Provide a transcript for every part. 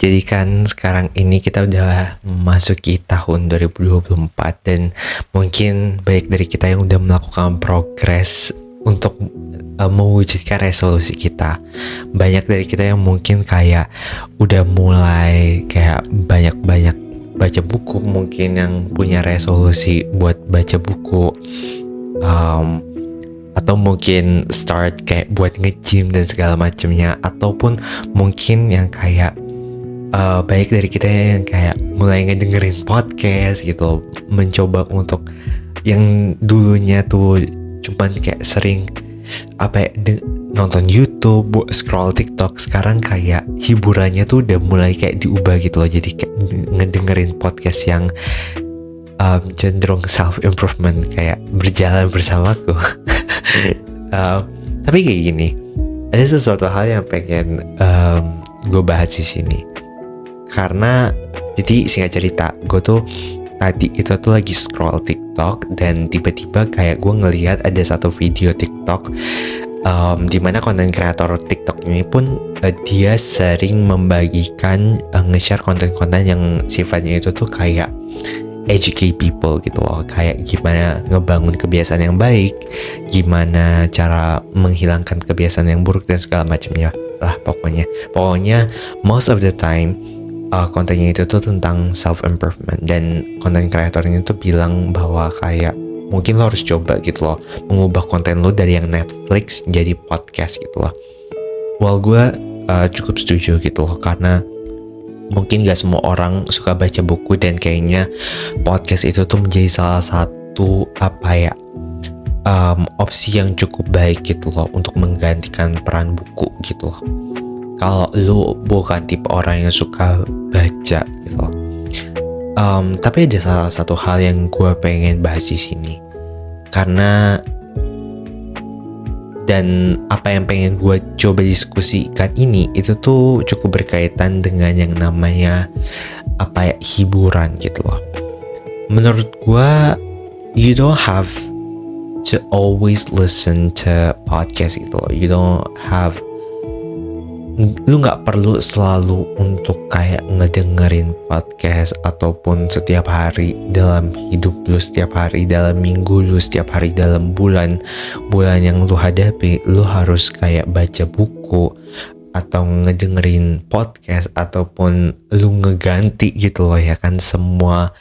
Jadi kan sekarang ini kita udah memasuki tahun 2024 dan mungkin banyak dari kita yang udah melakukan progres untuk mewujudkan resolusi kita. Banyak dari kita yang mungkin kayak udah mulai kayak banyak-banyak baca buku, mungkin yang punya resolusi buat baca buku, atau mungkin start kayak buat nge-gym dan segala macamnya, ataupun mungkin yang kayak banyak dari kita yang kayak mulai ngedengerin podcast gitu, mencoba untuk yang dulunya tuh cuman kayak sering nonton YouTube, scroll TikTok, sekarang kayak hiburannya tuh udah mulai kayak diubah gitu loh, jadi kayak ngedengerin podcast yang cenderung self improvement, kayak berjalan bersamaku. Tapi kayak gini, ada sesuatu hal yang pengen gue bahas di sini. Karena jadi singkat cerita, gue tuh tadi itu tuh lagi scroll TikTok dan tiba-tiba kayak gue ngelihat ada satu video TikTok dimana konten kreator TikTok ini pun dia sering membagikan nge-share konten-konten yang sifatnya itu tuh kayak educate people gitu loh, kayak gimana ngebangun kebiasaan yang baik, gimana cara menghilangkan kebiasaan yang buruk dan segala macamnya lah. Pokoknya most of the time kontennya itu tuh tentang self improvement, dan konten kreatornya itu bilang bahwa kayak mungkin lo harus coba gitu loh mengubah konten lo dari yang Netflix jadi podcast gitu loh. Well, gue cukup setuju gitu loh, karena mungkin gak semua orang suka baca buku, dan kayaknya podcast itu tuh menjadi salah satu opsi yang cukup baik gitu loh untuk menggantikan peran buku gitu loh, kalau lu bukan tipe orang yang suka baca gitu loh. Tapi ada salah satu hal yang gue pengen bahas di sini, karena dan apa yang pengen gue coba diskusikan ini itu tuh cukup berkaitan dengan yang namanya hiburan gitu loh. Menurut gue, you don't have to always listen to podcast gitu loh. Lu nggak perlu selalu untuk kayak ngedengerin podcast ataupun setiap hari dalam hidup lu, setiap hari dalam minggu lu, setiap hari dalam bulan yang lu hadapi, lu harus kayak baca buku atau ngedengerin podcast, ataupun lu ngeganti gitu loh ya kan. Semua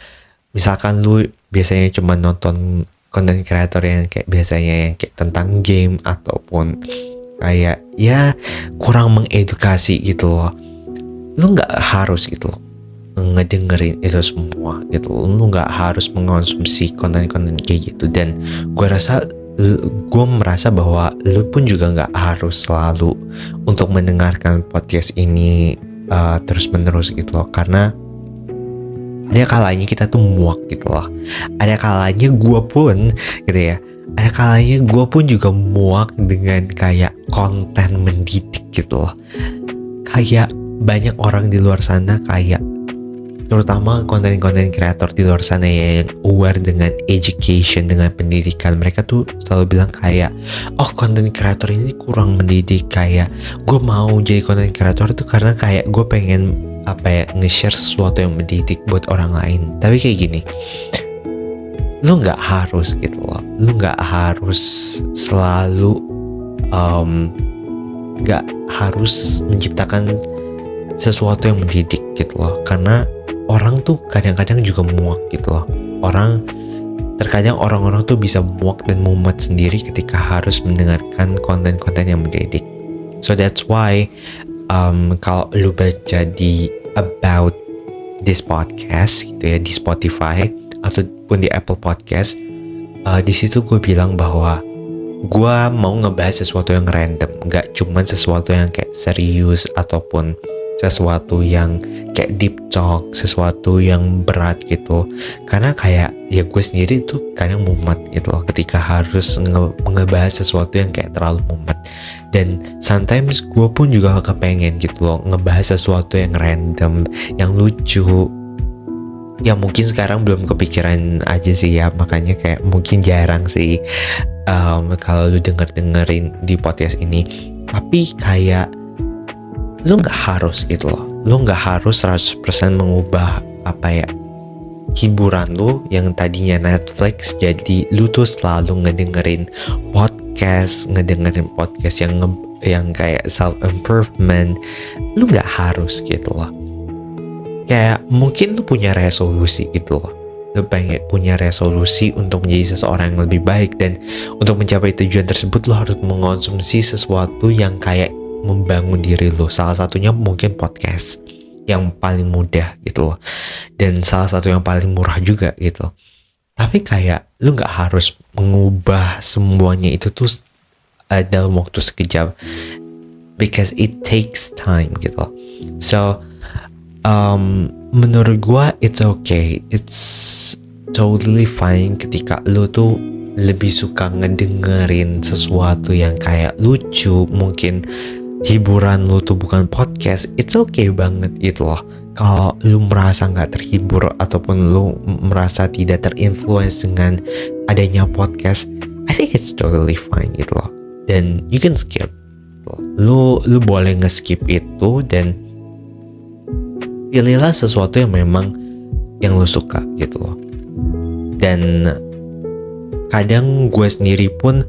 misalkan lu biasanya cuma nonton konten kreator yang kayak biasanya yang kayak tentang game ataupun kayak ya kurang mengedukasi gitu loh, lu nggak harus gitu loh ngedengerin itu semua gitu loh. Lu nggak harus mengonsumsi konten-konten kayak gitu, dan gue merasa bahwa lu pun juga nggak harus selalu untuk mendengarkan podcast ini terus menerus gitu loh, karena ada kalanya kita tuh muak gitu loh. Ada kalanya gue pun gitu ya, ada kalanya gue pun juga muak dengan kayak konten mendidik gitu loh. Kayak banyak orang di luar sana, kayak terutama konten-konten kreator di luar sana ya, yang aware dengan education, dengan pendidikan. Mereka tuh selalu bilang kayak, oh konten kreator ini kurang mendidik. Kayak gue mau jadi konten kreator itu karena kayak gue pengen nge-share sesuatu yang mendidik buat orang lain. Tapi kayak gini, lu nggak harus gitu loh, lu nggak harus selalu nggak harus menciptakan sesuatu yang mendidik gitu loh, karena orang tuh kadang-kadang juga muak gitu loh. Terkadang orang-orang tuh bisa muak dan mumet sendiri ketika harus mendengarkan konten-konten yang mendidik. So that's why kalau lu baca di about this podcast gitu ya di Spotify ataupun di Apple Podcast, di situ gue bilang bahwa gue mau ngebahas sesuatu yang random, nggak cuman sesuatu yang kayak serius ataupun sesuatu yang kayak deep talk, sesuatu yang berat gitu. Karena kayak ya gue sendiri tuh kadang mumet gitu loh ketika harus ngebahas sesuatu yang kayak terlalu mumet. Dan sometimes gue pun juga kepengen gitu loh ngebahas sesuatu yang random, yang lucu, ya mungkin sekarang belum kepikiran aja sih ya, makanya kayak mungkin jarang sih kalau lu dengerin di podcast ini. Tapi kayak lu nggak harus gitu loh lo nggak harus 100% mengubah hiburan lo yang tadinya Netflix jadi lu tuh selalu ngedengerin podcast yang kayak self improvement. Lu nggak harus gitu loh. Kayak mungkin lu punya resolusi gitu loh. Lu pengen punya resolusi untuk menjadi seseorang yang lebih baik, dan untuk mencapai tujuan tersebut lu harus mengonsumsi sesuatu yang kayak membangun diri lu. Salah satunya mungkin podcast yang paling mudah gitu loh, dan salah satu yang paling murah juga gitu. Tapi kayak lu nggak harus mengubah semuanya itu tuh dalam waktu sekejap, because it takes time gitu loh. So menurut gua it's okay, it's totally fine ketika lu tuh lebih suka ngedengerin sesuatu yang kayak lucu, mungkin hiburan lu tuh bukan podcast. It's okay banget gitu loh. Kalau lu merasa gak terhibur ataupun lu merasa tidak terinfluence dengan adanya podcast, I think it's totally fine gitu loh. Dan you can skip. Lu boleh nge-skip itu dan pilihlah sesuatu yang memang yang lu suka gitu loh. Dan kadang gue sendiri pun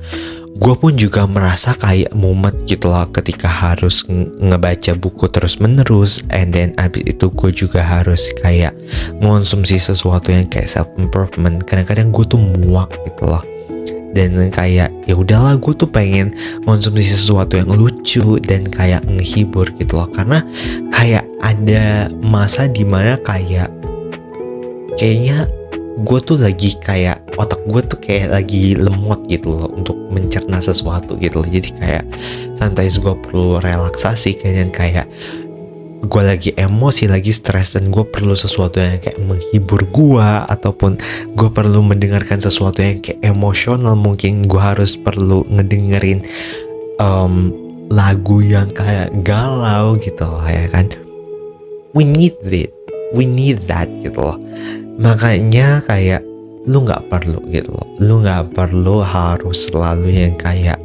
juga merasa kayak mumet gitu loh ketika harus ngebaca buku terus menerus, and then abis itu gue juga harus kayak ngonsumsi sesuatu yang kayak self improvement. Kadang-kadang gue tuh muak gitu loh, dan kayak ya udahlah, gue tuh pengen ngonsumsi sesuatu yang lucu dan kayak ngehibur gitu loh. Karena kayak ada masa dimana kayaknya gue tuh lagi kayak otak gue tuh kayak lagi lemot gitu loh untuk mencerna sesuatu gitu loh. Jadi kayak sometimes gue perlu relaksasi, kayak gue lagi emosi, lagi stres, dan gue perlu sesuatu yang kayak menghibur gue, ataupun gue perlu mendengarkan sesuatu yang kayak emosional. Mungkin gue harus perlu ngedengerin lagu yang kayak galau gitu loh, ya kan. We need that gitu loh. Makanya kayak lu nggak perlu gitu loh, lu nggak perlu harus selalu yang kayak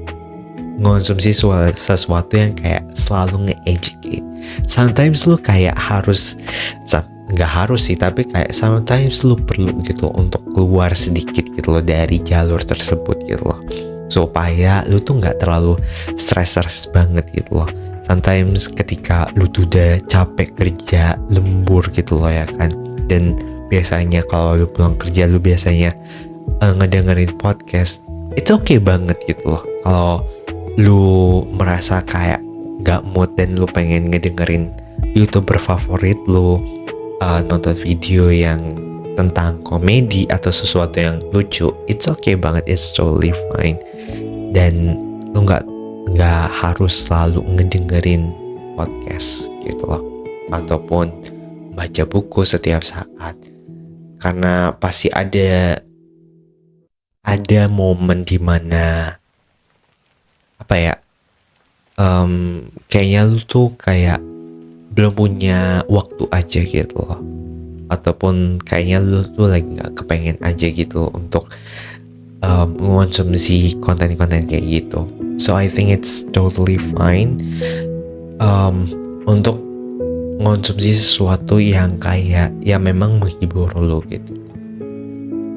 ngonsumsi sesuatu yang kayak selalu nge-educate. Sometimes lu kayak harus, nggak harus sih, tapi kayak sometimes lu perlu gitu untuk keluar sedikit gitu loh dari jalur tersebut gitu loh, supaya lu tuh nggak terlalu stres banget gitu loh. Sometimes ketika lu tuh udah capek kerja, lembur gitu loh, ya kan, dan biasanya kalau lu pulang kerja lu biasanya ngedengerin podcast, itu okay banget gitu loh. Kalau lu merasa kayak gak mood dan lu pengen ngedengerin YouTuber favorit lu nonton video yang tentang komedi atau sesuatu yang lucu, it's okay banget, it's totally fine. Dan lu gak harus selalu ngedengerin podcast gitu loh, ataupun baca buku setiap saat. Karena pasti ada momen dimana kayaknya lu tuh kayak belum punya waktu aja gitu loh, ataupun kayaknya lu tuh lagi gak kepengen aja gitu untuk mengonsumsi konten-konten kayak gitu. So I think it's totally fine untuk ngonsumsi sesuatu yang kayak ya memang menghibur lo gitu.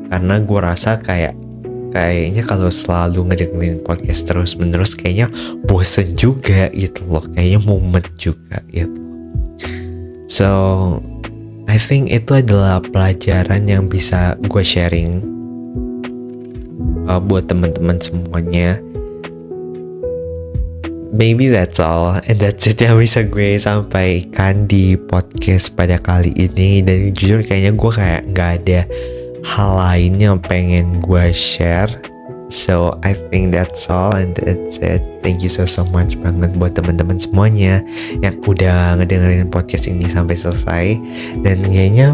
Karena gue rasa kayaknya kalau selalu ngedengerin podcast terus menerus kayaknya bosen juga gitu loh, kayaknya mumet juga gitu. So I think itu adalah pelajaran yang bisa gue sharing buat teman-teman semuanya. Maybe that's all, and that's it yang bisa gue sampaikan di podcast pada kali ini. Dan jujur kayaknya gue kayak gak ada hal lain yang pengen gue share. So I think that's all, and that's it. Thank you so much banget buat teman-teman semuanya yang udah ngedengerin podcast ini sampai selesai. Dan kayaknya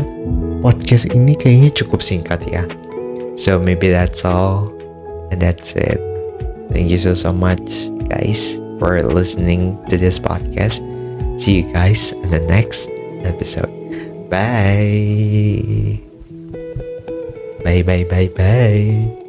podcast ini kayaknya cukup singkat ya. So maybe that's all, and that's it. Thank you so much guys for listening to this podcast. See you guys in the next episode. Bye. Bye.